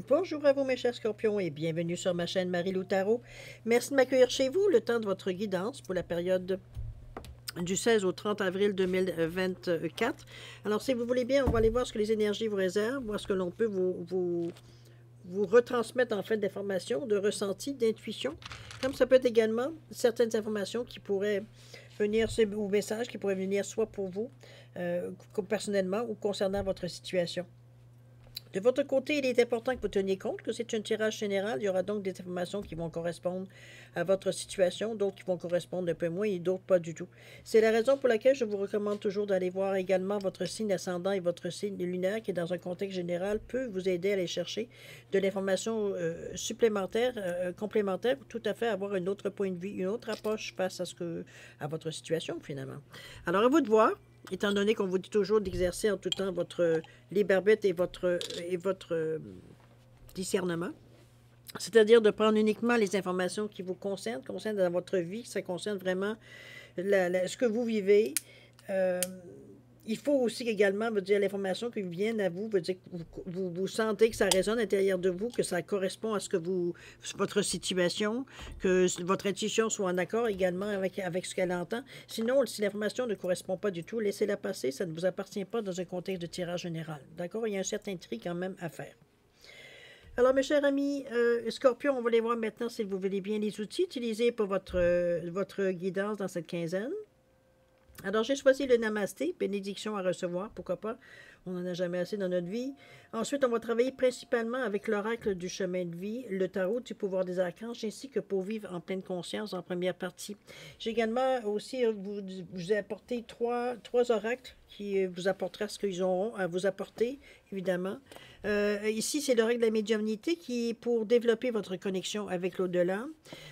Bonjour à vous mes chers scorpions et bienvenue sur ma chaîne Marie-Lou Tarot. Merci de m'accueillir chez vous le temps de votre guidance pour la période du 16 au 30 avril 2024. Alors si vous voulez bien, on va aller voir ce que les énergies vous réservent, voir ce que l'on peut vous retransmettre en fait d'informations, de ressentis, d'intuition. Comme ça peut être également certaines informations qui pourraient venir, ou messages qui pourraient venir soit pour vous personnellement ou concernant votre situation. De votre côté, il est important que vous teniez compte que c'est un tirage général. Il y aura donc des informations qui vont correspondre à votre situation, d'autres qui vont correspondre un peu moins et d'autres pas du tout. C'est la raison pour laquelle je vous recommande toujours d'aller voir également votre signe ascendant et votre signe lunaire qui, dans un contexte général, peut vous aider à aller chercher de l'information supplémentaire, complémentaire, pour tout à fait avoir un autre point de vue, une autre approche face à votre situation, finalement. Alors, à vous de voir. Étant donné qu'on vous dit toujours d'exercer en tout temps votre libre arbitre et votre discernement, c'est-à-dire de prendre uniquement les informations qui vous concernent dans votre vie, ça concerne vraiment ce que vous vivez. Il faut aussi également vous dire l'information qui vient à vous, veut dire que vous sentez que ça résonne à l'intérieur de vous, que ça correspond à ce que votre situation, que votre intuition soit en accord également avec ce qu'elle entend. Sinon, si l'information ne correspond pas du tout, laissez-la passer, ça ne vous appartient pas dans un contexte de tirage général. D'accord? Il y a un certain tri quand même à faire. Alors, mes chers amis, Scorpion, on va les voir maintenant si vous voulez bien les outils utilisés pour votre guidance dans cette quinzaine. Alors, j'ai choisi le Namasté, bénédiction à recevoir, pourquoi pas, on n'en a jamais assez dans notre vie. Ensuite, on va travailler principalement avec l'oracle du chemin de vie, le tarot du pouvoir des archanges, ainsi que pour vivre en pleine conscience en première partie. J'ai également aussi vous apporté trois oracles qui vous apportera ce qu'ils auront à vous apporter, évidemment. Ici, c'est le règle de la médiumnité qui est pour développer votre connexion avec l'au-delà.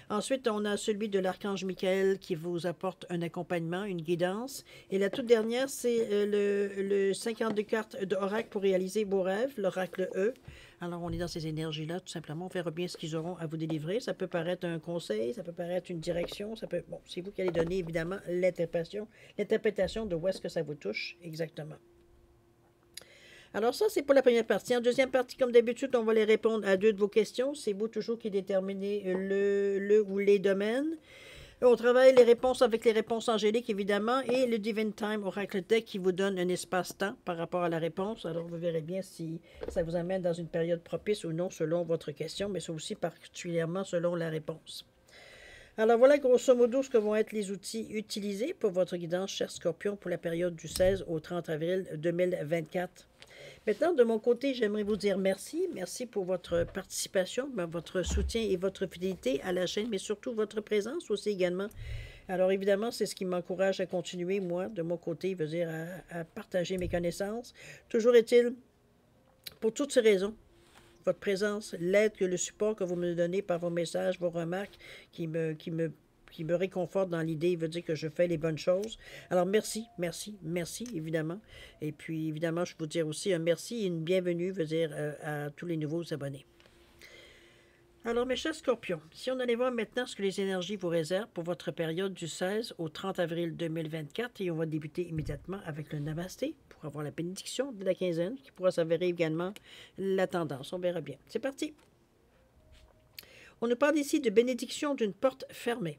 Ensuite, on a celui de l'archange Michael qui vous apporte un accompagnement, une guidance. Et la toute dernière, c'est le 52 cartes d'oracle pour réaliser vos rêves, l'oracle E. Alors, on est dans ces énergies-là, tout simplement. On verra bien ce qu'ils auront à vous délivrer. Ça peut paraître un conseil, ça peut paraître une direction, ça peut... Bon, c'est vous qui allez donner, évidemment, l'interprétation de où est-ce que ça vous touche exactement. Alors ça, c'est pour la première partie. En deuxième partie, comme d'habitude, on va les répondre à deux de vos questions. C'est vous toujours qui déterminez le ou les domaines. On travaille les réponses avec les réponses angéliques, évidemment, et le Divine Time Oracle Deck qui vous donne un espace-temps par rapport à la réponse. Alors, vous verrez bien si ça vous amène dans une période propice ou non selon votre question, mais c'est aussi particulièrement selon la réponse. Alors, voilà grosso modo ce que vont être les outils utilisés pour votre guidance, cher Scorpion, pour la période du 16 au 30 avril 2024. Maintenant, de mon côté, j'aimerais vous dire merci. Merci pour votre participation, votre soutien et votre fidélité à la chaîne, mais surtout votre présence aussi également. Alors évidemment, c'est ce qui m'encourage à continuer, moi, de mon côté, veut dire à partager mes connaissances. Toujours est-il, pour toutes ces raisons, votre présence, l'aide, le support que vous me donnez par vos messages, vos remarques, qui me réconforte dans l'idée, il veut dire que je fais les bonnes choses. Alors, merci, merci, merci, évidemment. Et puis, évidemment, je vous dire aussi un merci et une bienvenue, veut dire, à tous les nouveaux abonnés. Alors, mes chers scorpions, si on allait voir maintenant ce que les énergies vous réservent pour votre période du 16 au 30 avril 2024, et on va débuter immédiatement avec le Namasté pour avoir la bénédiction de la quinzaine, qui pourra s'avérer également la tendance. On verra bien. C'est parti. On nous parle ici de bénédiction d'une porte fermée.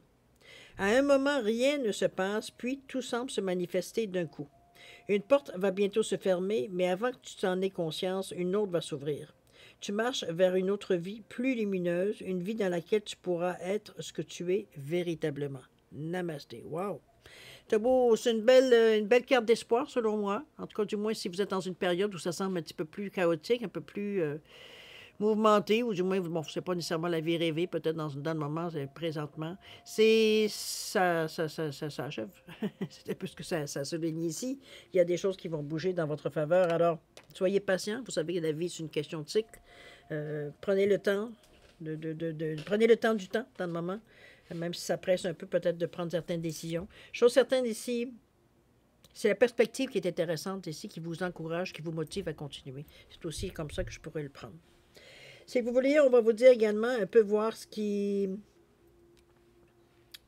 À un moment, rien ne se passe, puis tout semble se manifester d'un coup. Une porte va bientôt se fermer, mais avant que tu t'en aies conscience, une autre va s'ouvrir. Tu marches vers une autre vie plus lumineuse, une vie dans laquelle tu pourras être ce que tu es véritablement. Namasté. Wow! C'est beau, c'est une belle carte d'espoir, selon moi. En tout cas, du moins, si vous êtes dans une période où ça semble un petit peu plus chaotique, un peu plus... mouvementé, ou du moins, bon, c'est pas nécessairement la vie rêvée, peut-être dans le moment, présentement. Ça s'achève. C'est un peu ce que ça souligne ici. Il y a des choses qui vont bouger dans votre faveur. Alors, soyez patient. Vous savez que la vie, c'est une question de cycle. Prenez le temps, prenez le temps du temps dans le moment, même si ça presse un peu peut-être de prendre certaines décisions. Chose certaine ici, c'est la perspective qui est intéressante ici, qui vous encourage, qui vous motive à continuer. C'est aussi comme ça que je pourrais le prendre. Si vous voulez, on va vous dire également un peu voir ce qui...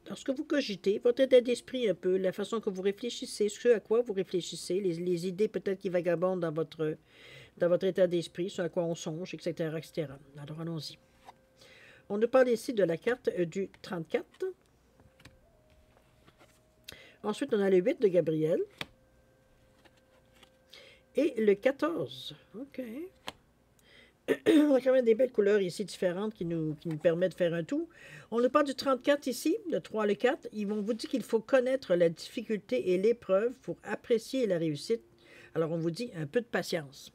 Lorsque vous cogitez, votre état d'esprit un peu, la façon que vous réfléchissez, ce à quoi vous réfléchissez, les idées peut-être qui vagabondent dans votre état d'esprit, ce à quoi on songe, etc., etc. Alors, allons-y. On nous parle ici de la carte du 34. Ensuite, on a le 8 de Gabriel. Et le 14. OK. On a quand même des belles couleurs ici différentes qui nous permettent de faire un tout. On nous parle du 34 ici, le 3 le 4. Ils vont vous dire qu'il faut connaître la difficulté et l'épreuve pour apprécier la réussite. Alors, on vous dit un peu de patience.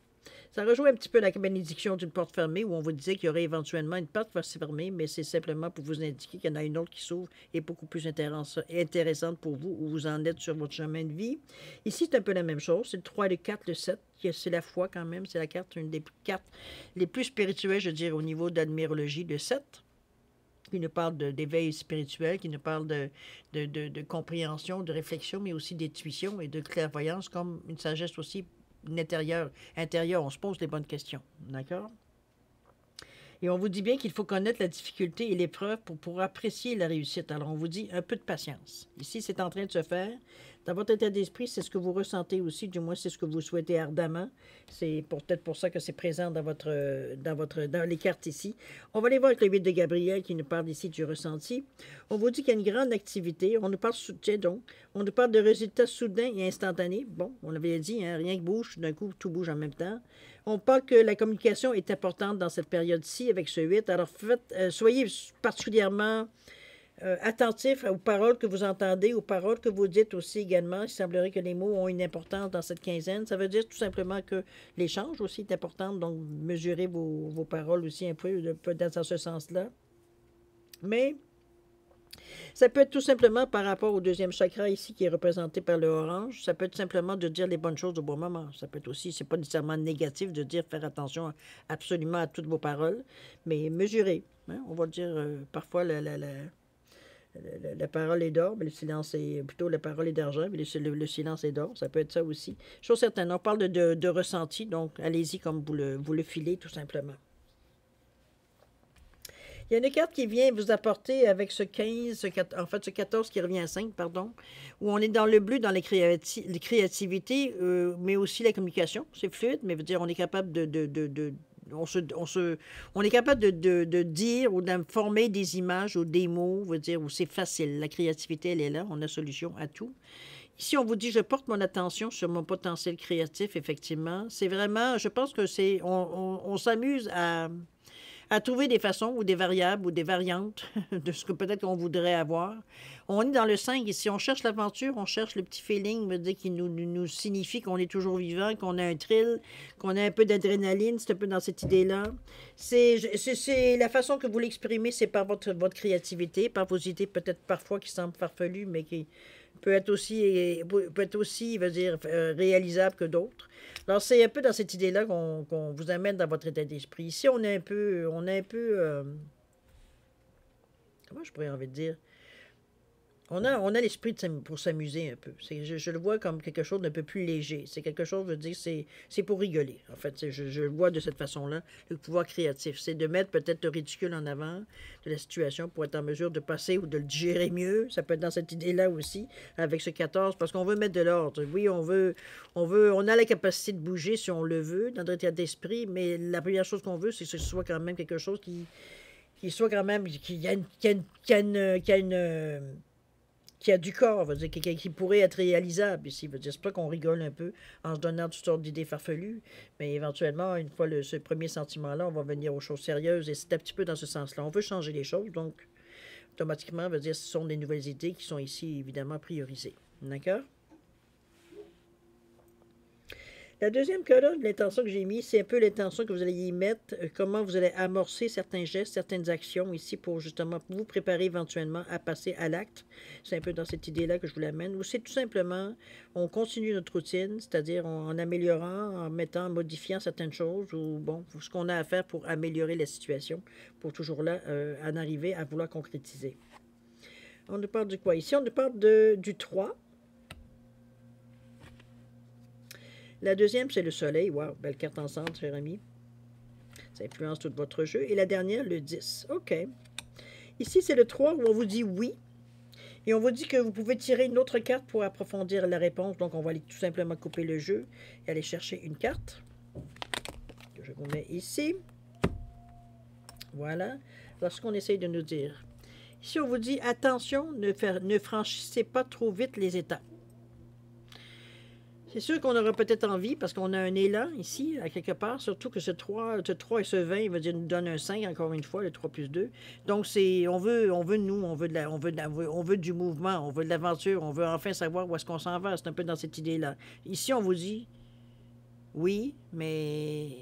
Ça rejoint un petit peu la bénédiction d'une porte fermée où on vous disait qu'il y aurait éventuellement une porte qui va se fermer, mais c'est simplement pour vous indiquer qu'il y en a une autre qui s'ouvre et beaucoup plus intéressante pour vous, où vous en êtes sur votre chemin de vie. Ici, c'est un peu la même chose. C'est le 3, le 4, le 7. C'est la foi quand même. C'est la carte, une des cartes les plus spirituelles, je dirais, au niveau de la numérologie, le 7. Qui nous parle d'éveil spirituel, qui nous parle de compréhension, de réflexion, mais aussi d'intuition et de clairvoyance, comme une sagesse aussi intérieure. On se pose les bonnes questions. D'accord? Et on vous dit bien qu'il faut connaître la difficulté et l'épreuve pour apprécier la réussite. Alors, on vous dit un peu de patience. Ici, c'est en train de se faire. Dans votre état d'esprit, c'est ce que vous ressentez aussi, du moins c'est ce que vous souhaitez ardemment. C'est peut-être pour ça que c'est présent dans les cartes ici. On va aller voir avec le 8 de Gabriel qui nous parle ici du ressenti. On vous dit qu'il y a une grande activité. On nous parle, on nous parle de résultats soudains et instantanés. Bon, on l'avait dit, hein, rien que bouge, d'un coup, tout bouge en même temps. On parle que la communication est importante dans cette période-ci avec ce 8. Alors, soyez particulièrement attentif aux paroles que vous entendez, aux paroles que vous dites aussi également. Il semblerait que les mots ont une importance dans cette quinzaine. Ça veut dire tout simplement que l'échange aussi est important, donc mesurez vos paroles aussi un peu dans ce sens-là. Mais ça peut être tout simplement par rapport au deuxième chakra ici qui est représenté par le orange. Ça peut être simplement de dire les bonnes choses au bon moment. Ça peut être aussi, c'est pas nécessairement négatif de dire faire attention absolument à toutes vos paroles, mais mesurez. Hein? On va dire parfois la parole est d'or, mais le silence est plutôt la parole est d'argent, mais le silence est d'or. Ça peut être ça aussi. Chose certaine, on parle de ressenti, donc allez-y comme vous le filez tout simplement. Il y a une carte qui vient vous apporter avec ce 15, ce 14 qui revient à 5, pardon, où on est dans le bleu, dans les créativités, mais aussi la communication. C'est fluide, mais veut dire on est capable on est capable de dire ou de former des images ou des mots, veut dire où c'est facile. La créativité, elle est là, on a solution à tout. Ici, on vous dit, je porte mon attention sur mon potentiel créatif, effectivement. C'est vraiment, je pense que on s'amuse à trouver des façons ou des variables ou des variantes de ce que peut-être qu'on voudrait avoir. On est dans le 5 ici, on cherche l'aventure, on cherche le petit feeling qui nous signifie qu'on est toujours vivant, qu'on a un thrill, qu'on a un peu d'adrénaline, c'est un peu dans cette idée-là. C'est la façon que vous l'exprimez, c'est par votre créativité, par vos idées peut-être parfois qui semblent farfelues, mais qui peut être aussi, veut dire, réalisable que d'autres. Alors, c'est un peu dans cette idée-là qu'on vous amène dans votre état d'esprit. Ici, on est un peu, comment je pourrais envie de dire? On a l'esprit pour s'amuser un peu. Je le vois comme quelque chose d'un peu plus léger. C'est quelque chose, je veux dire, c'est pour rigoler. En fait, je le vois de cette façon-là, le pouvoir créatif. C'est de mettre peut-être le ridicule en avant de la situation pour être en mesure de passer ou de le digérer mieux. Ça peut être dans cette idée-là aussi, avec ce 14, parce qu'on veut mettre de l'ordre. Oui, on a la capacité de bouger si on le veut, dans notre état d'esprit, mais la première chose qu'on veut, c'est que ce soit quand même quelque chose qui soit quand même, qui a du corps, veut dire, qui pourrait être réalisable ici. Veut dire, c'est pas qu'on rigole un peu en se donnant toutes sortes d'idées farfelues, mais éventuellement, une fois ce premier sentiment-là, on va venir aux choses sérieuses, et c'est un petit peu dans ce sens-là. On veut changer les choses, donc, automatiquement, veut dire, ce sont des nouvelles idées qui sont ici, évidemment, priorisées. D'accord? La deuxième colonne, l'intention que j'ai mise, c'est un peu l'intention que vous allez y mettre, comment vous allez amorcer certains gestes, certaines actions ici pour justement vous préparer éventuellement à passer à l'acte. C'est un peu dans cette idée-là que je vous l'amène. Ou c'est tout simplement, on continue notre routine, c'est-à-dire en améliorant, en modifiant certaines choses ou bon, ce qu'on a à faire pour améliorer la situation, pour toujours là en arriver à vouloir concrétiser. On nous parle de quoi? Ici, on nous parle du 3. La deuxième, c'est le soleil. Wow, belle carte ensemble, cher ami. Ça influence tout votre jeu. Et la dernière, le 10. OK. Ici, c'est le 3 où on vous dit oui. Et on vous dit que vous pouvez tirer une autre carte pour approfondir la réponse. Donc, on va aller tout simplement couper le jeu et aller chercher une carte. Je vous mets ici. Voilà. Lorsqu'on essaye de nous dire. Ici, on vous dit, attention, ne franchissez pas trop vite les étapes. C'est sûr qu'on aura peut-être envie, parce qu'on a un élan ici, à quelque part, surtout que ce 3 et ce 20, il va dire, nous donne un 5, encore une fois, le 3 plus 2. Donc, on veut nous, on veut du mouvement, on veut de l'aventure, on veut enfin savoir où est-ce qu'on s'en va. C'est un peu dans cette idée-là. Ici, on vous dit, oui, mais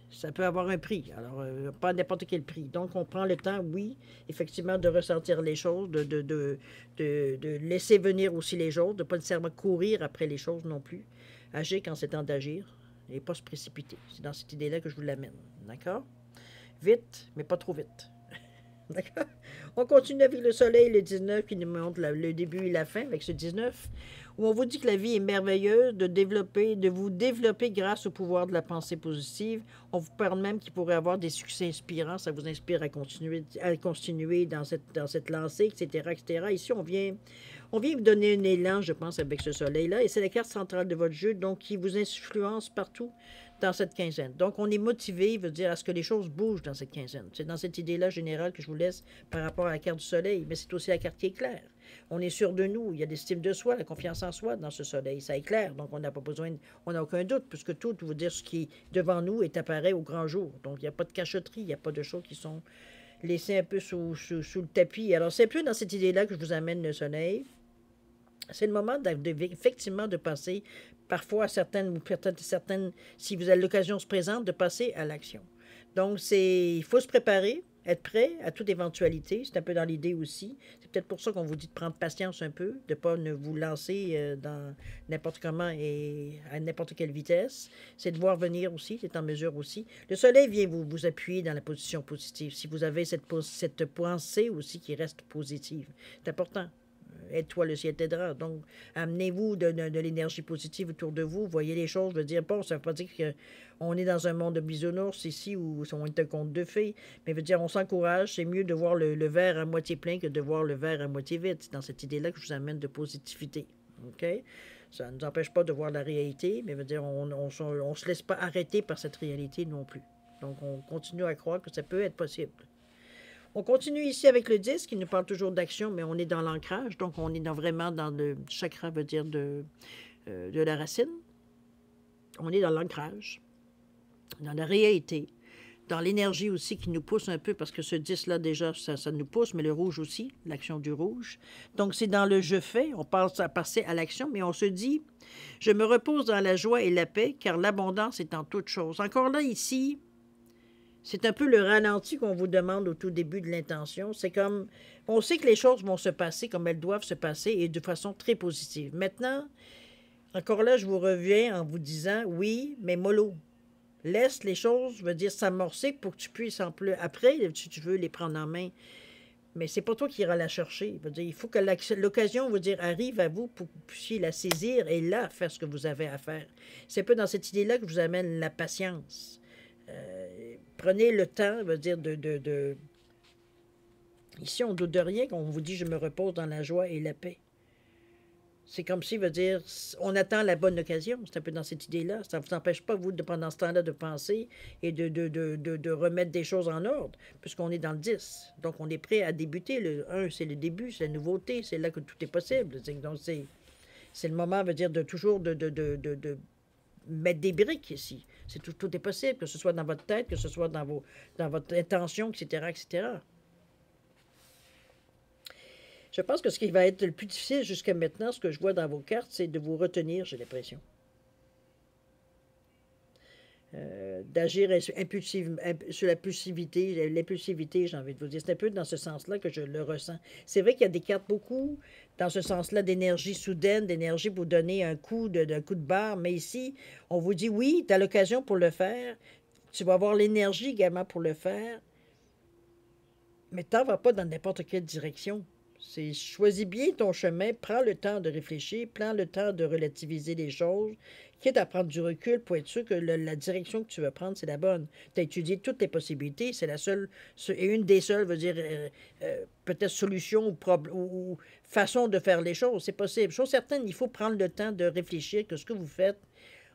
ça peut avoir un prix. Alors, pas n'importe quel prix. Donc, on prend le temps, oui, effectivement, de ressentir les choses, de laisser venir aussi les choses, de ne pas nécessairement courir après les choses non plus. Agir quand c'est temps d'agir et pas se précipiter. C'est dans cette idée-là que je vous l'amène. D'accord? Vite, mais pas trop vite. D'accord? On continue avec le soleil, le 19, qui nous montre le début et la fin, avec ce 19, où on vous dit que la vie est merveilleuse, de vous développer grâce au pouvoir de la pensée positive. On vous parle même qu'il pourrait avoir des succès inspirants, ça vous inspire à continuer dans cette lancée, etc., etc. Ici, on vient vous donner un élan, je pense, avec ce soleil-là, et c'est la carte centrale de votre jeu, donc qui vous influence partout dans cette quinzaine. Donc, on est motivé, veut dire, à ce que les choses bougent dans cette quinzaine. C'est dans cette idée-là générale que je vous laisse par rapport à la carte du soleil, mais c'est aussi la carte qui éclaire. On est sûr de nous, il y a l'estime de soi, la confiance en soi dans ce soleil, ça éclaire, donc on n'a pas besoin, on n'a aucun doute, puisque tout vous dire ce qui est devant nous est appareil au grand jour. Donc, il n'y a pas de cachotterie, il n'y a pas de choses qui sont laissées un peu sous le tapis. Alors, c'est un peu dans cette idée-là que je vous amène le soleil. C'est le moment effectivement de passer, parfois certaines, si vous avez l'occasion se présente, de passer à l'action. Donc, il faut se préparer, être prêt à toute éventualité. C'est un peu dans l'idée aussi. C'est peut-être pour ça qu'on vous dit de prendre patience un peu, de ne pas vous lancer dans n'importe comment et à n'importe quelle vitesse. C'est de voir venir aussi, c'est en mesure aussi. Le soleil vient vous appuyer dans la position positive. Si vous avez cette pensée aussi qui reste positive, c'est important. Aide-toi, le ciel t'aidera. Donc, amenez-vous de l'énergie positive autour de vous. Voyez les choses. Je veux dire, bon, ça ne veut pas dire qu'on est dans un monde de bisounours ici où on est un conte de fées. Mais veut dire, on s'encourage. C'est mieux de voir le verre à moitié plein que de voir le verre à moitié vide. C'est dans cette idée-là que je vous amène de positivité. OK? Ça ne nous empêche pas de voir la réalité, mais veut dire, on ne se laisse pas arrêter par cette réalité non plus. Donc, on continue à croire que ça peut être possible. On continue ici avec le 10 qui nous parle toujours d'action, mais on est dans l'ancrage, donc on est vraiment dans le chakra, veut dire de la racine. On est dans l'ancrage, dans la réalité, dans l'énergie aussi qui nous pousse un peu, parce que ce 10-là, déjà, ça nous pousse, mais le rouge aussi, l'action du rouge. Donc, c'est dans le « je fais », on passe à passer à l'action, mais on se dit « je me repose dans la joie et la paix, car l'abondance est en toutes choses ». Encore là, ici, c'est un peu le ralenti qu'on vous demande au tout début de l'intention. C'est comme, on sait que les choses vont se passer comme elles doivent se passer et de façon très positive. Maintenant, encore là, je vous reviens en vous disant, oui, mais mollo. Laisse les choses, je veux dire, s'amorcer pour que tu puisses après, si tu veux les prendre en main. Mais c'est pas toi qui iras la chercher. Je veux dire, il faut que l'occasion, vous dire, arrive à vous pour que vous puissiez la saisir et là, faire ce que vous avez à faire. C'est un peu dans cette idée-là que je vous amène la patience. Prenez le temps, veut dire, Ici, on ne doute de rien quand on vous dit « je me repose dans la joie et la paix ». C'est comme si, veut dire, on attend la bonne occasion. C'est un peu dans cette idée-là. Ça ne vous empêche pas, vous, pendant ce temps-là, de penser et de remettre des choses en ordre, puisqu'on est dans le 10. Donc, on est prêt à débuter. Le 1, c'est le début, c'est la nouveauté, c'est là que tout est possible. Donc, c'est le moment, veut dire, de toujours de mettre des briques ici. Tout est possible, que ce soit dans votre tête, que ce soit dans votre intention, etc., etc. Je pense que ce qui va être le plus difficile jusqu'à maintenant, ce que je vois dans vos cartes, c'est de vous retenir, j'ai l'impression. D'agir sur l'impulsivité, j'ai envie de vous dire. C'est un peu dans ce sens-là que je le ressens. C'est vrai qu'il y a des cartes beaucoup dans ce sens-là d'énergie soudaine, d'énergie pour donner un coup de barre, mais ici, on vous dit oui, tu as l'occasion pour le faire, tu vas avoir l'énergie également pour le faire, mais tu n'en vas pas dans n'importe quelle direction. Choisis bien ton chemin, prends le temps de réfléchir, prends le temps de relativiser les choses, quitte à prendre du recul pour être sûr que la direction que tu veux prendre, c'est la bonne. Tu as étudié toutes les possibilités, c'est la seule, et une des seules, veut dire, peut-être solution ou façon de faire les choses, c'est possible. Chose certaine, il faut prendre le temps de réfléchir que ce que vous faites,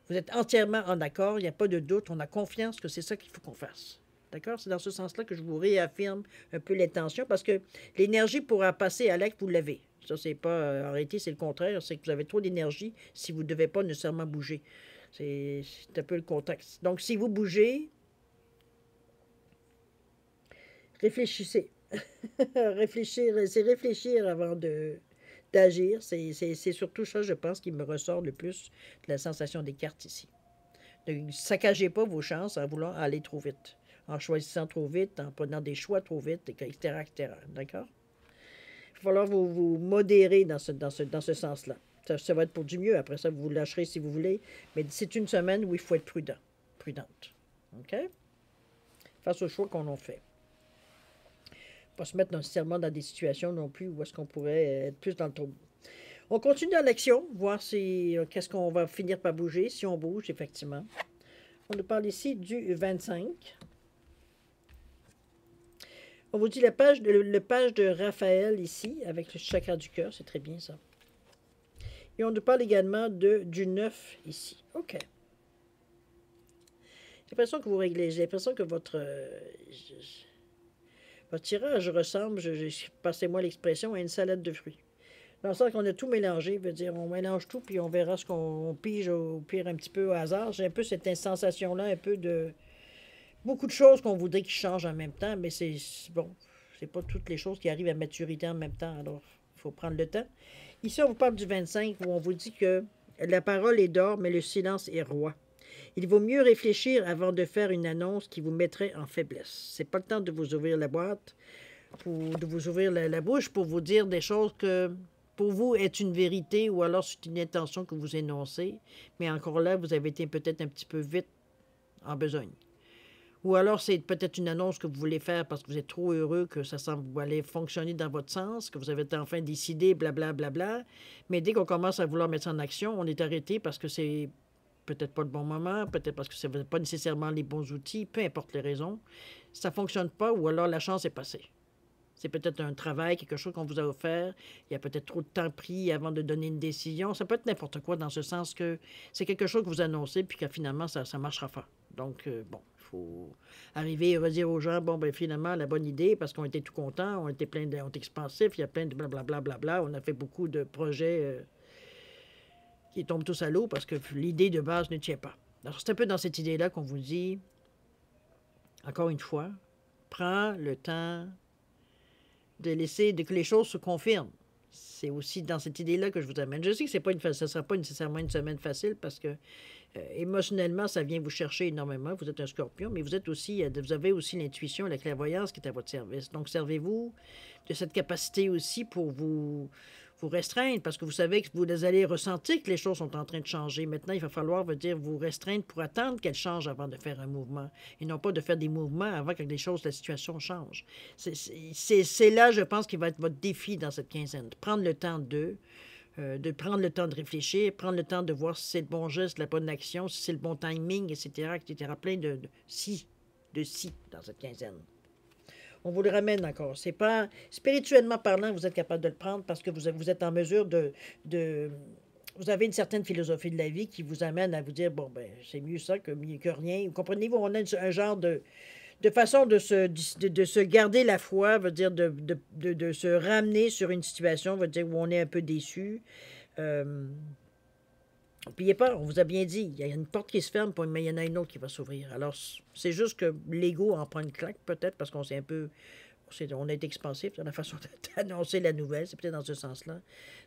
Vous êtes entièrement en accord, il n'y a pas de doute, on a confiance que c'est ça qu'il faut qu'on fasse. D'accord? C'est dans ce sens-là que je vous réaffirme un peu l'intention, parce que l'énergie pourra passer à l'acte, vous l'avez. Ça, c'est pas arrêté, c'est le contraire, c'est que vous avez trop d'énergie si vous ne devez pas nécessairement bouger. C'est un peu le contexte. Donc, si vous bougez, réfléchissez. Réfléchir, c'est réfléchir avant d'agir. C'est surtout ça, je pense, qui me ressort le plus de la sensation des cartes ici. Ne saccagez pas vos chances en voulant aller trop vite, en choisissant trop vite, en prenant des choix trop vite, etc., etc. D'accord? Il va falloir vous modérer dans ce sens-là. Ça va être pour du mieux. Après ça, vous vous lâcherez si vous voulez. Mais c'est une semaine où il faut être prudent, prudente. OK? Face aux choix qu'on a fait. Pas se mettre nécessairement dans des situations non plus où est-ce qu'on pourrait être plus dans le trouble. On continue dans l'action, voir si qu'est-ce qu'on va finir par bouger, si on bouge, effectivement. On nous parle ici du 25. On vous dit le page de Raphaël ici, avec le chakra du cœur, c'est très bien ça. Et on nous parle également du 9 ici. OK. J'ai l'impression que vous réglez, j'ai l'impression que votre tirage ressemble, passez-moi l'expression, à une salade de fruits. Dans le sens qu'on a tout mélangé, veut dire on mélange tout, puis on verra ce qu'on pige au pire un petit peu au hasard. J'ai un peu cette sensation-là, un peu de beaucoup de choses qu'on voudrait qu'ils changent en même temps, mais c'est bon, c'est pas toutes les choses qui arrivent à maturité en même temps, alors il faut prendre le temps. Ici, on vous parle du 25, où on vous dit que la parole est d'or, mais le silence est roi. Il vaut mieux réfléchir avant de faire une annonce qui vous mettrait en faiblesse. C'est pas le temps de vous ouvrir la boîte, de vous ouvrir la bouche pour vous dire des choses que pour vous est une vérité ou alors c'est une intention que vous énoncez, mais encore là, vous avez été peut-être un petit peu vite en besogne. Ou alors c'est peut-être une annonce que vous voulez faire parce que vous êtes trop heureux que ça semble aller fonctionner dans votre sens, que vous avez enfin décidé, blablabla. Bla, bla, bla. Mais dès qu'on commence à vouloir mettre ça en action, on est arrêté parce que c'est peut-être pas le bon moment, peut-être parce que ce n'est pas nécessairement les bons outils, peu importe les raisons. Ça ne fonctionne pas ou alors la chance est passée. C'est peut-être un travail, quelque chose qu'on vous a offert. Il y a peut-être trop de temps pris avant de donner une décision. Ça peut être n'importe quoi dans ce sens que c'est quelque chose que vous annoncez puis que finalement, ça ne marchera pas. Donc, bon, il faut arriver et redire aux gens, bon, ben finalement, la bonne idée, parce qu'on était tout contents, on était on était expansifs, il y a plein de blablabla, bla, bla, bla, on a fait beaucoup de projets qui tombent tous à l'eau parce que l'idée de base ne tient pas. Alors, c'est un peu dans cette idée-là qu'on vous dit, encore une fois, prends le temps de laisser que les choses se confirment. C'est aussi dans cette idée-là que je vous amène. Je sais que ça ne sera pas nécessairement une semaine facile parce que émotionnellement, ça vient vous chercher énormément. Vous êtes un scorpion, mais vous avez aussi l'intuition et la clairvoyance qui est à votre service. Donc, servez-vous de cette capacité aussi pour vous restreindre parce que vous savez que vous allez ressentir que les choses sont en train de changer. Maintenant, il va falloir vous restreindre pour attendre qu'elles changent avant de faire un mouvement et non pas de faire des mouvements avant que la situation change. C'est là, je pense, qui va être votre défi dans cette quinzaine. De prendre le temps de prendre le temps de réfléchir, prendre le temps de voir si c'est le bon geste, la bonne action, si c'est le bon timing, etc., etc. Plein de si dans cette quinzaine. On vous le ramène encore. C'est pas spirituellement parlant, vous êtes capable de le prendre parce que vous êtes en mesure vous avez une certaine philosophie de la vie qui vous amène à vous dire bon ben c'est mieux ça que rien. Vous comprenez-vous, on a un genre de façon de se garder la foi, veut dire de se ramener sur une situation, veut dire où on est un peu déçu. N'oubliez pas, on vous a bien dit, il y a une porte qui se ferme, mais il y en a une autre qui va s'ouvrir. Alors, c'est juste que l'ego en prend une claque, peut-être, parce qu'on s'est un peu... On a été expansif dans la façon d'annoncer la nouvelle, c'est peut-être dans ce sens-là.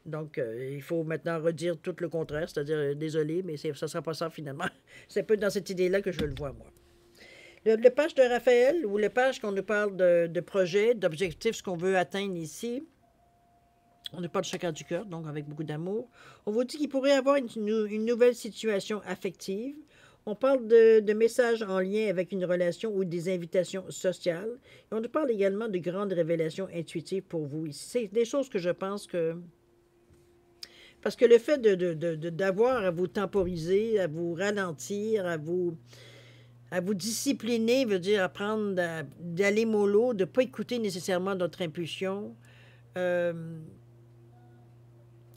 Donc, il faut maintenant redire tout le contraire, c'est-à-dire, désolé, mais ça ne sera pas ça finalement. C'est un peu dans cette idée-là que je le vois, moi. Le page de Raphaël, ou le page qu'on nous parle de projet, d'objectifs, ce qu'on veut atteindre ici, on nous parle de chacun du cœur, donc avec beaucoup d'amour. On vous dit qu'il pourrait y avoir une nouvelle situation affective. On parle de messages en lien avec une relation ou des invitations sociales. Et on nous parle également de grandes révélations intuitives pour vous ici. C'est des choses que je pense que... Parce que le fait d'avoir à vous temporiser, à vous ralentir, à vous discipliner, veut dire apprendre d'aller mollo, de ne pas écouter nécessairement notre impulsion.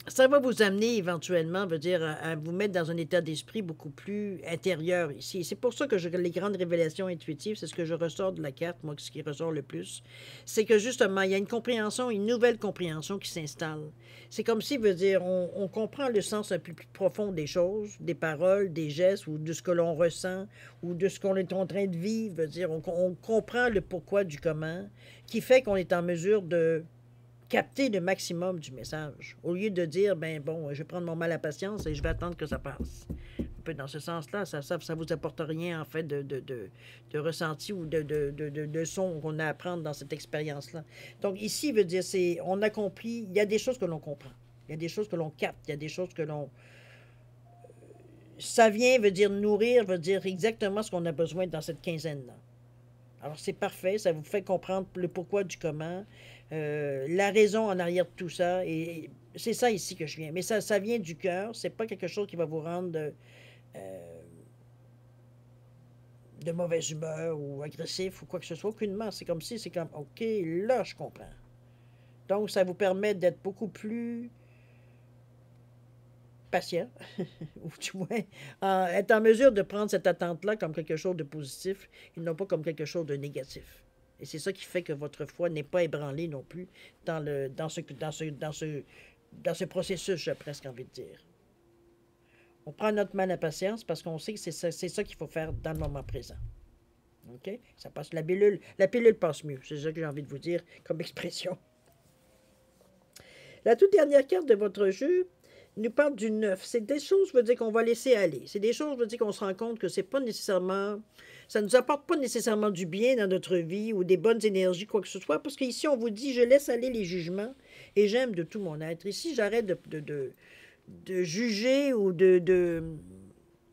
ça va vous amener éventuellement, veut dire, à vous mettre dans un état d'esprit beaucoup plus intérieur ici. C'est pour ça que les grandes révélations intuitives, c'est ce que je ressors de la carte, moi, ce qui ressort le plus. C'est que justement, il y a une compréhension, une nouvelle compréhension qui s'installe. C'est comme si, veut dire, on comprend le sens un peu plus profond des choses, des paroles, des gestes, ou de ce que l'on ressent, ou de ce qu'on est en train de vivre. Veut dire, on comprend le pourquoi du comment, qui fait qu'on est en mesure de capter le maximum du message, au lieu de dire, ben bon, je vais prendre mon mal à patience et je vais attendre que ça passe. Un peu dans ce sens-là, ça vous apporte rien, en fait, de ressenti ou de son qu'on a à prendre dans cette expérience-là. Donc, ici, veut dire, on a compris, il y a des choses que l'on comprend, il y a des choses que l'on capte, il y a des choses que l'on... Ça vient, veut dire nourrir, veut dire exactement ce qu'on a besoin dans cette quinzaine-là. Alors, c'est parfait, ça vous fait comprendre le pourquoi du comment, la raison en arrière de tout ça, et c'est ça ici que je viens. Mais ça vient du cœur, c'est pas quelque chose qui va vous rendre de mauvaise humeur ou agressif ou quoi que ce soit, aucunement. C'est comme si, c'est comme, OK, là, je comprends. Donc, ça vous permet d'être beaucoup plus patient, ou du moins, être en mesure de prendre cette attente-là comme quelque chose de positif et non pas comme quelque chose de négatif. Et c'est ça qui fait que votre foi n'est pas ébranlée non plus dans ce processus, j'ai presque envie de dire. On prend notre mal à patience parce qu'on sait que c'est ça qu'il faut faire dans le moment présent. OK? Ça passe la pilule passe mieux. C'est ça que j'ai envie de vous dire comme expression. La toute dernière carte de votre jeu nous parle du neuf. C'est des choses, je veux dire, qu'on va laisser aller. C'est des choses, je veux dire, qu'on se rend compte que c'est pas nécessairement... Ça ne nous apporte pas nécessairement du bien dans notre vie ou des bonnes énergies, quoi que ce soit, parce qu'ici, on vous dit, je laisse aller les jugements et j'aime de tout mon être. Ici, j'arrête de juger ou de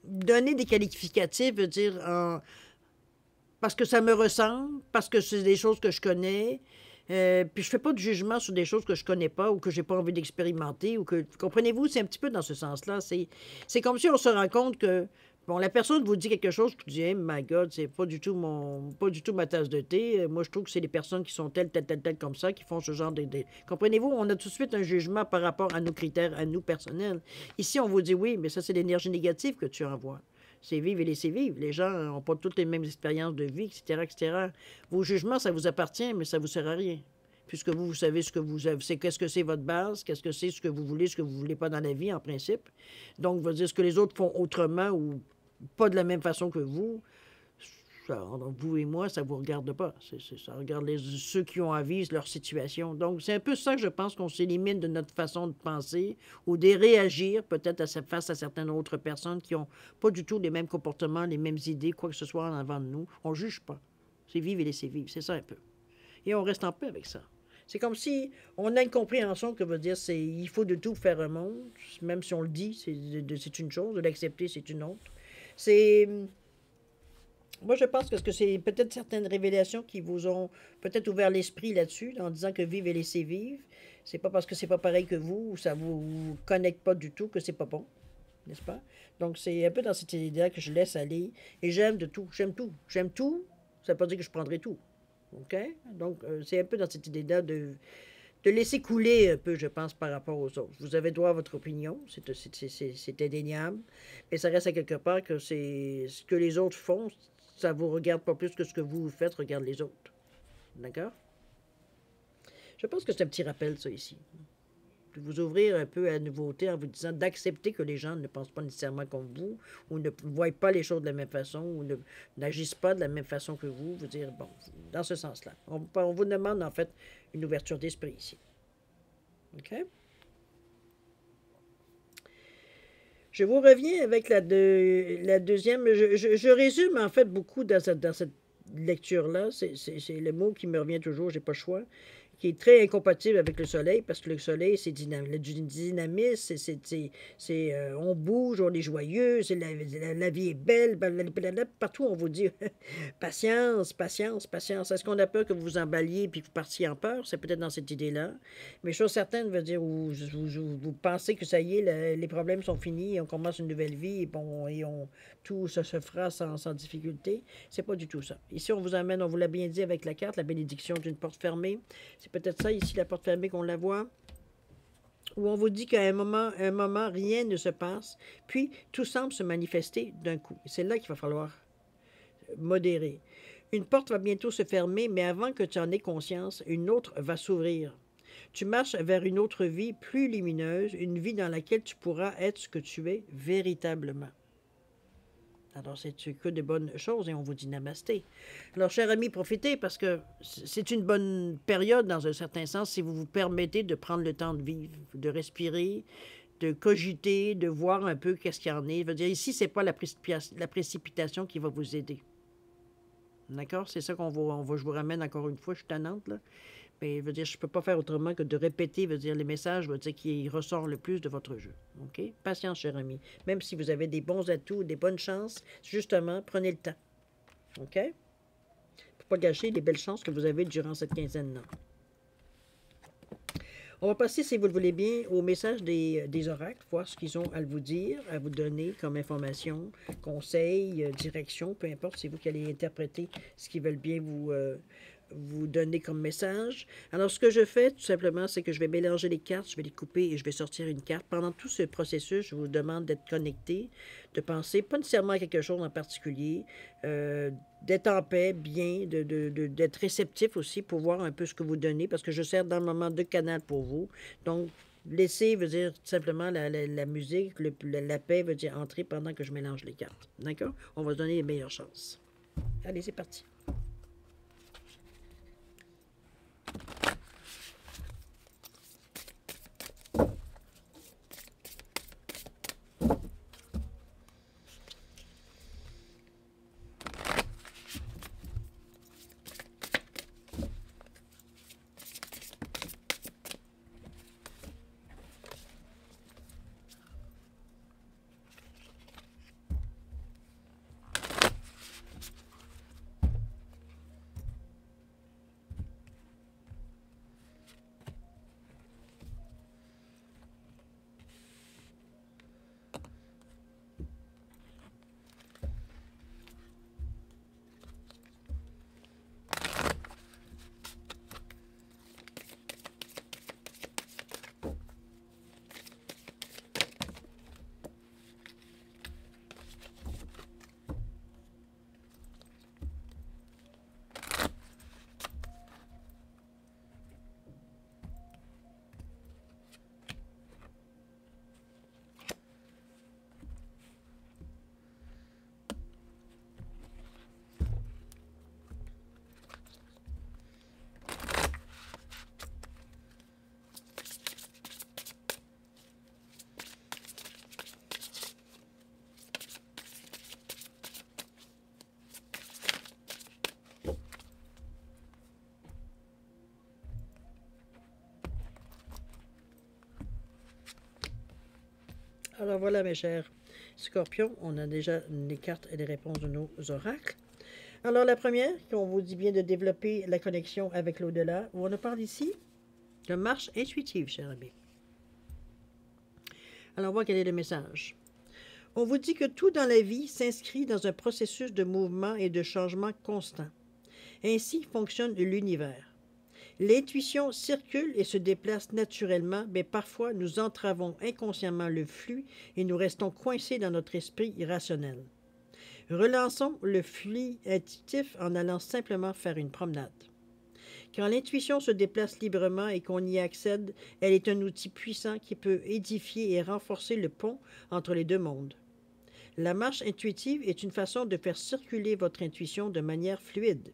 donner des qualificatifs, veut dire, parce que ça me ressemble, parce que c'est des choses que je connais. Puis je fais pas de jugement sur des choses que je connais pas ou que j'ai pas envie d'expérimenter ou que comprenez-vous, c'est un petit peu dans ce sens-là. C'est comme si on se rend compte que bon, la personne vous dit quelque chose, vous dites, hey, my God, c'est pas du tout ma tasse de thé. Moi, je trouve que c'est les personnes qui sont telles comme ça, qui font ce genre de... Comprenez-vous, on a tout de suite un jugement par rapport à nos critères, à nous personnels. Ici, on vous dit oui, mais ça, c'est l'énergie négative que tu envoies. C'est vivre et laisser vivre. Les gens n'ont pas toutes les mêmes expériences de vie, etc., etc. Vos jugements, ça vous appartient, mais ça ne vous sert à rien. Puisque vous savez ce que vous avez, c'est qu'est-ce que c'est votre base, qu'est-ce que c'est ce que vous voulez, ce que vous ne voulez pas dans la vie, en principe. Donc, vous dire ce que les autres font autrement ou pas de la même façon que vous, ça, vous et moi, ça ne vous regarde pas. Ça regarde ceux qui ont à vivre leur situation. Donc, c'est un peu ça que je pense qu'on s'élimine de notre façon de penser ou de réagir peut-être face à certaines autres personnes qui n'ont pas du tout les mêmes comportements, les mêmes idées, quoi que ce soit en avant de nous. On ne juge pas. C'est vivre et laisser vivre. C'est ça un peu. Et on reste en paix avec ça. C'est comme si on a une compréhension que veut dire il faut de tout faire un monde, même si on le dit, c'est une chose, de l'accepter, c'est une autre. C'est moi, je pense que c'est peut-être certaines révélations qui vous ont peut-être ouvert l'esprit là-dessus, en disant que vivre et laisser vivre, c'est pas parce que c'est pas pareil que vous, ou ça vous connecte pas du tout, que c'est pas bon, n'est-ce pas? Donc, c'est un peu dans cette idée-là que je laisse aller, et j'aime de tout, j'aime tout. J'aime tout, ça veut pas dire que je prendrai tout, OK? Donc, c'est un peu dans cette idée-là de laisser couler un peu, je pense, par rapport aux autres. Vous avez droit à votre opinion, c'est indéniable, mais ça reste à quelque part que c'est ce que les autres font, ça vous regarde pas plus que ce que vous faites regarde les autres. D'accord? Je pense que c'est un petit rappel, ça, ici. De vous ouvrir un peu à la nouveauté en vous disant d'accepter que les gens ne pensent pas nécessairement comme vous, ou ne voient pas les choses de la même façon, ou n'agissent pas de la même façon que vous. Vous dire, bon, dans ce sens-là. On vous demande, en fait, une ouverture d'esprit ici. OK? Je vous reviens avec la deuxième. Je résume en fait beaucoup dans cette lecture-là. C'est le mot qui me revient toujours, j'ai pas le choix, qui est très incompatible avec le soleil, parce que le soleil, c'est du dynamisme, on bouge, on est joyeux, la vie est belle, blablabla. Partout on vous dit patience, patience, patience. Est-ce qu'on a peur que vous vous emballiez puis que vous partiez en peur? C'est peut-être dans cette idée-là. Mais chose certaine veut dire où vous pensez que ça y est, les problèmes sont finis, et on commence une nouvelle vie, et bon, tout ça se fera sans difficulté. C'est pas du tout ça. Ici, on vous amène, on vous l'a bien dit avec la carte, la bénédiction d'une porte fermée. C'est peut-être ça ici, la porte fermée, qu'on la voit. où on vous dit qu'à un moment, rien ne se passe, puis tout semble se manifester d'un coup. C'est là qu'il va falloir modérer. Une porte va bientôt se fermer, mais avant que tu en aies conscience, une autre va s'ouvrir. Tu marches vers une autre vie plus lumineuse, une vie dans laquelle tu pourras être ce que tu es véritablement. Alors, c'est que de bonnes choses et on vous dit namasté. Alors, chers amis, profitez parce que c'est une bonne période dans un certain sens si vous vous permettez de prendre le temps de vivre, de respirer, de cogiter, de voir un peu qu'est-ce qu'il y en est. Je veux dire, ici, c'est pas la précipitation qui va vous aider. D'accord? C'est ça je vous ramène encore une fois, je suis tannante, là. Mais je veux dire, je ne peux pas faire autrement que de répéter, veut dire, les messages, veut dire, qui ressortent le plus de votre jeu. OK? Patience, cher ami. Même si vous avez des bons atouts, des bonnes chances, justement, prenez le temps. OK? Pour ne pas gâcher les belles chances que vous avez durant cette quinzaine-là. On va passer, si vous le voulez bien, au message des oracles, voir ce qu'ils ont à vous dire, à vous donner comme information, conseils, direction, peu importe, c'est vous qui allez interpréter ce qu'ils veulent bien vous donner comme message. Alors, ce que je fais, tout simplement, c'est que je vais mélanger les cartes, je vais les couper et je vais sortir une carte. Pendant tout ce processus, je vous demande d'être connecté, de penser pas nécessairement à quelque chose en particulier, d'être en paix, bien, d'être réceptif aussi pour voir un peu ce que vous donnez, parce que je sers dans le moment de canal pour vous. Donc, laisser veut dire tout simplement la musique, la paix veut dire entrer pendant que je mélange les cartes. D'accord? On va se donner les meilleures chances. Allez, c'est parti. Alors voilà, mes chers scorpions, on a déjà les cartes et les réponses de nos oracles. Alors la première, on vous dit bien de développer la connexion avec l'au-delà, où on parle ici de marche intuitive, cher ami. Alors on voit quel est le message. On vous dit que tout dans la vie s'inscrit dans un processus de mouvement et de changement constant. Ainsi fonctionne l'univers. L'intuition circule et se déplace naturellement, mais parfois nous entravons inconsciemment le flux et nous restons coincés dans notre esprit irrationnel. Relançons le flux intuitif en allant simplement faire une promenade. Quand l'intuition se déplace librement et qu'on y accède, elle est un outil puissant qui peut édifier et renforcer le pont entre les deux mondes. La marche intuitive est une façon de faire circuler votre intuition de manière fluide.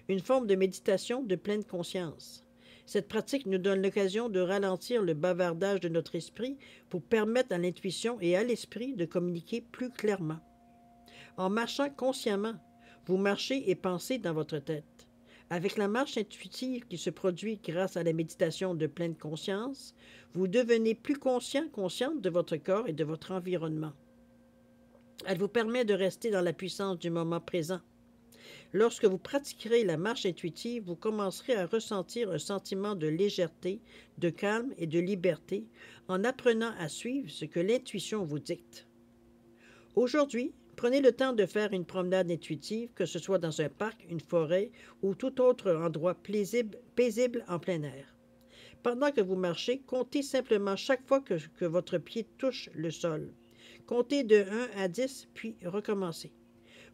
Une forme de méditation de pleine conscience. Cette pratique nous donne l'occasion de ralentir le bavardage de notre esprit pour permettre à l'intuition et à l'esprit de communiquer plus clairement. En marchant consciemment, vous marchez et pensez dans votre tête. Avec la marche intuitive qui se produit grâce à la méditation de pleine conscience, vous devenez plus consciente de votre corps et de votre environnement. Elle vous permet de rester dans la puissance du moment présent. Lorsque vous pratiquerez la marche intuitive, vous commencerez à ressentir un sentiment de légèreté, de calme et de liberté en apprenant à suivre ce que l'intuition vous dicte. Aujourd'hui, prenez le temps de faire une promenade intuitive, que ce soit dans un parc, une forêt ou tout autre endroit paisible en plein air. Pendant que vous marchez, comptez simplement chaque fois que votre pied touche le sol. Comptez de 1 à 10, puis recommencez.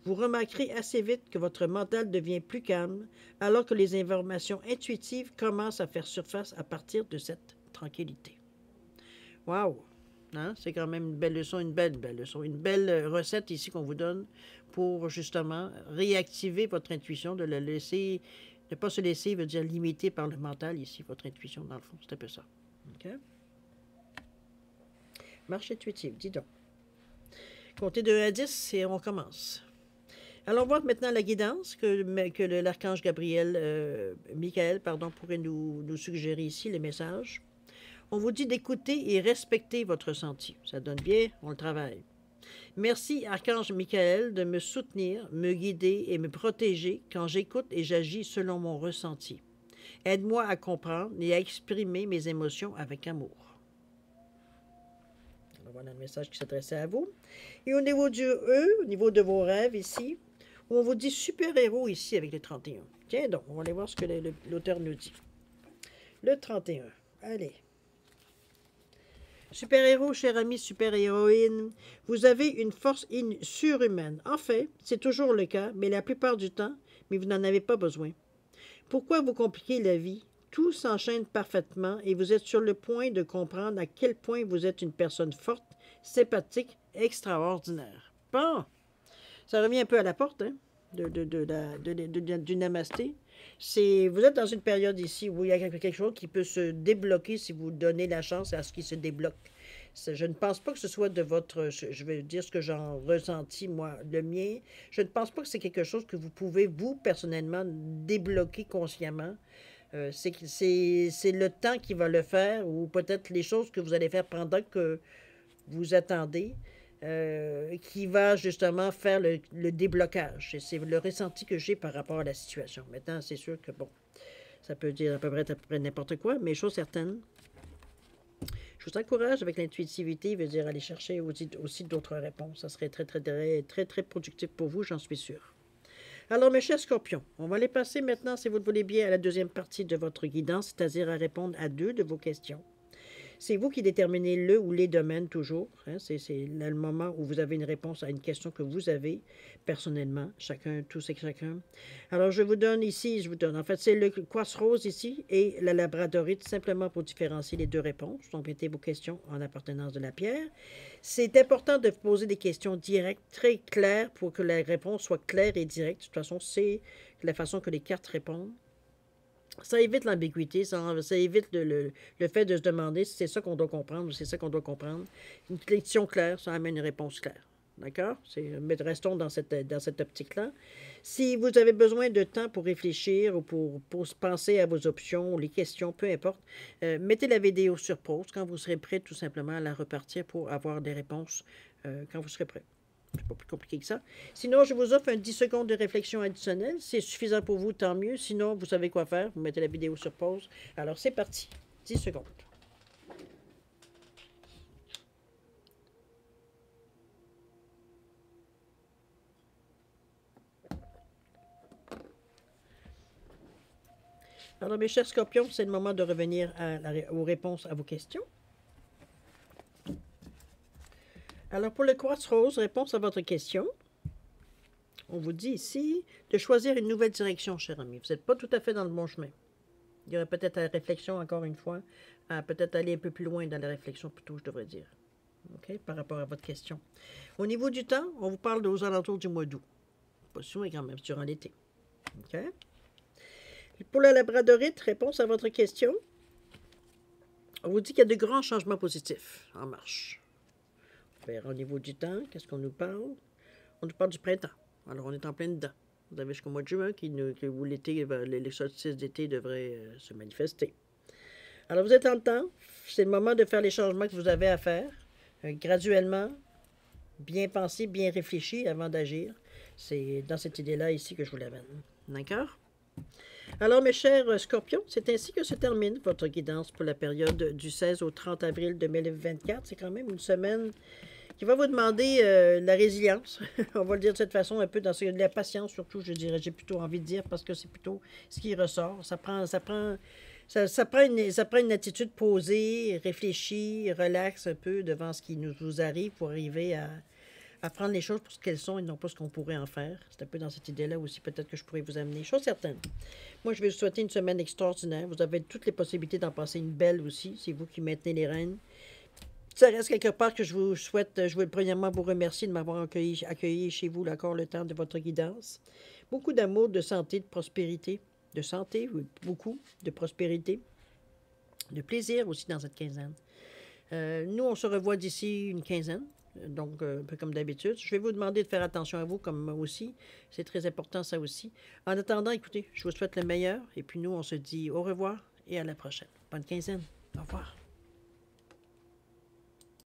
Vous remarquerez assez vite que votre mental devient plus calme, alors que les informations intuitives commencent à faire surface à partir de cette tranquillité. Wow! Hein? C'est quand même une belle leçon, une belle leçon, une belle recette ici qu'on vous donne pour justement réactiver votre intuition, de la laisser, ne pas se laisser, veut dire limiter par le mental ici, votre intuition dans le fond, c'est un peu ça. OK? Marche intuitive, dis donc. Comptez de 1 à 10 et on commence. Allons voir maintenant la guidance que l'archange Michael, pourrait nous suggérer ici, les messages. On vous dit d'écouter et respecter votre ressenti. Ça donne bien, on le travaille. Merci, archange Michael, de me soutenir, me guider et me protéger quand j'écoute et j'agis selon mon ressenti. Aide-moi à comprendre et à exprimer mes émotions avec amour. Alors voilà le message qui s'adressait à vous. Et au niveau du E, au niveau de vos rêves ici, on vous dit super-héros ici avec le 31. Tiens donc, on va aller voir ce que l'auteur nous dit. Le 31. Allez. Super-héros, cher ami, super-héroïne, vous avez une force surhumaine. En fait, c'est toujours le cas, mais la plupart du temps, mais vous n'en avez pas besoin. Pourquoi vous compliquez la vie? Tout s'enchaîne parfaitement et vous êtes sur le point de comprendre à quel point vous êtes une personne forte, sympathique, extraordinaire. Bon, ça revient un peu à la porte, hein, du namasté. Vous êtes dans une période ici où il y a quelque chose qui peut se débloquer si vous donnez la chance à ce qui se débloque. Je ne pense pas que ce soit de votre... Je vais dire ce que j'en ressentis, moi, le mien. Je ne pense pas que c'est quelque chose que vous pouvez, vous, personnellement, débloquer consciemment. C'est le temps qui va le faire, ou peut-être les choses que vous allez faire pendant que vous attendez, qui va justement faire le déblocage. C'est le ressenti que j'ai par rapport à la situation. Maintenant, c'est sûr que, bon, ça peut dire à peu près n'importe quoi, mais chose certaine, je vous encourage avec l'intuitivité, veut dire aller chercher aussi d'autres réponses. Ça serait très productif pour vous, j'en suis sûr. Alors, mes chers scorpions, on va aller passer maintenant, si vous le voulez bien, à la deuxième partie de votre guidance, c'est-à-dire à répondre à 2 de vos questions. C'est vous qui déterminez le ou les domaines toujours. Hein? C'est le moment où vous avez une réponse à une question que vous avez personnellement, tous et chacun. Alors, je vous donne, en fait, c'est le quartz rose ici et la labradorite, simplement pour différencier les 2 réponses. Donc, mettez vos questions en appartenance de la pierre. C'est important de poser des questions directes, très claires, pour que la réponse soit claire et directe. De toute façon, c'est la façon que les cartes répondent. Ça évite l'ambiguïté, ça évite le fait de se demander si c'est ça qu'on doit comprendre ou si c'est ça qu'on doit comprendre. Une question claire, ça amène une réponse claire. D'accord? Mais restons dans cette optique-là. Si vous avez besoin de temps pour réfléchir ou pour penser à vos options ou les questions, peu importe, mettez la vidéo sur pause quand vous serez prêt tout simplement à la repartir pour avoir des réponses quand vous serez prêt. C'est pas plus compliqué que ça. Sinon, je vous offre un 10 secondes de réflexion additionnelle. C'est suffisant pour vous, tant mieux. Sinon, vous savez quoi faire. Vous mettez la vidéo sur pause. Alors, c'est parti. 10 secondes. Alors, mes chers scorpions, c'est le moment de revenir aux réponses à vos questions. Alors, pour le quartz rose, réponse à votre question. On vous dit ici de choisir une nouvelle direction, cher ami. Vous n'êtes pas tout à fait dans le bon chemin. Il y aurait peut-être la réflexion, encore une fois, à peut-être aller un peu plus loin dans la réflexion, plutôt, je devrais dire. OK? Par rapport à votre question. Au niveau du temps, on vous parle aux alentours du mois d'août. Pas si loin quand même, durant l'été. OK? Pour la labradorite, réponse à votre question. On vous dit qu'il y a de grands changements positifs en marche. Au niveau du temps, qu'est-ce qu'on nous parle? On nous parle du printemps. Alors, on est en plein dedans. Vous avez jusqu'au mois de juin où l'été, les solstices d'été devraient se manifester. Alors, vous êtes en temps. C'est le moment de faire les changements que vous avez à faire. Graduellement, bien pensé, bien réfléchi avant d'agir. C'est dans cette idée-là ici que je vous l'amène. D'accord? Alors, mes chers scorpions, c'est ainsi que se termine votre guidance pour la période du 16 au 30 avril 2024. C'est quand même une semaine qui va vous demander la résilience. On va le dire de cette façon, un peu dans de la patience, surtout, je dirais. J'ai plutôt envie de dire, parce que c'est plutôt ce qui ressort. Ça prend une attitude posée, réfléchie, relaxe un peu devant ce qui nous arrive pour arriver à prendre les choses pour ce qu'elles sont et non pas ce qu'on pourrait en faire. C'est un peu dans cette idée-là aussi, peut-être que je pourrais vous amener. Chose certaine. Moi, je vais vous souhaiter une semaine extraordinaire. Vous avez toutes les possibilités d'en passer une belle aussi. C'est vous qui maintenez les rênes. Ça reste quelque part que je vous souhaite, je veux premièrement vous remercier de m'avoir accueilli chez vous encore le temps de votre guidance. Beaucoup d'amour, de santé, de prospérité. De santé, oui, beaucoup, de prospérité. De plaisir aussi dans cette quinzaine. Nous, on se revoit d'ici une quinzaine. Donc, un peu comme d'habitude. Je vais vous demander de faire attention à vous, comme moi aussi. C'est très important, ça aussi. En attendant, écoutez, je vous souhaite le meilleur. Et puis nous, on se dit au revoir et à la prochaine. Bonne quinzaine. Au revoir.